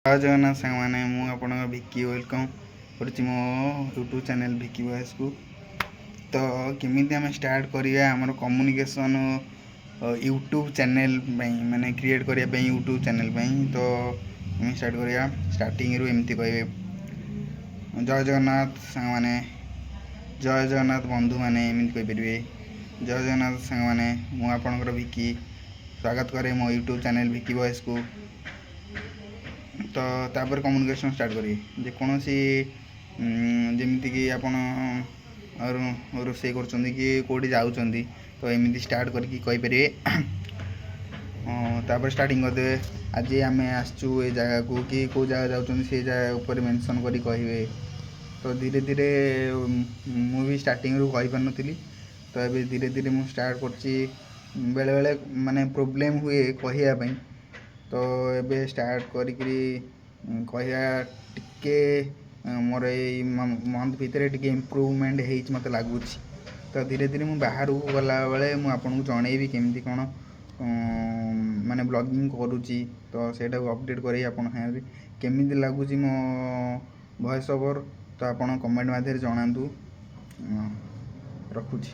जय जगन्नाथ सांग मैंने मुझे भिकी वेलकम कर मो यूट्यूब चैनल भिकी वॉइस को। तो केमी आम स्टार्ट करिया हमर कम्युनिकेशन यूट्यूब चैनल माने क्रिएट करने यूट्यूब चैनल तो आम स्टार्ट करिया स्टार्टिंग रु एमती कहे जय जगन्नाथ सांग मैंने जय जगन्नाथ बंधु मैंने एमती कहीपर जय जगन्नाथ सांग मैंने मुझे भिकी स्वागत करे मो यूट्यूब चैनल भिकी वॉइस को। तो तापर कम्युनिकेशन स्टार्ट करिए जेकोसी जमीक आपण रोषे कर कौटी जाऊँच तो एमती स्टार्ट करके कहीपर तापर स्टार्टिंग करदे आज आम आसचु ए जगह को कि कौ जगह जाऊँ से जगह उपर मेंशन करी कहे। तो धीरे धीरे मुझे स्टार्टिंग रू कही पार नी तो ये धीरे धीरे मुझे स्टार्ट कर बेले बेले माने प्रोब्लेम हुए कहियापाई तो ये स्टार्ट करा टिके मोर ये मंथ भितर टिके इम्प्रूवमेंट हो मत लगुच। तो धीरे धीरे मुझे बाहर को गला बेले मुझे जनईबी केमती कौन माने ब्लॉगिंग करुच्ची तो सेटा अपडेट कर केमी लगुच मो वॉइस ओवर तो आप कमेंट मध्य जनातु रखुची।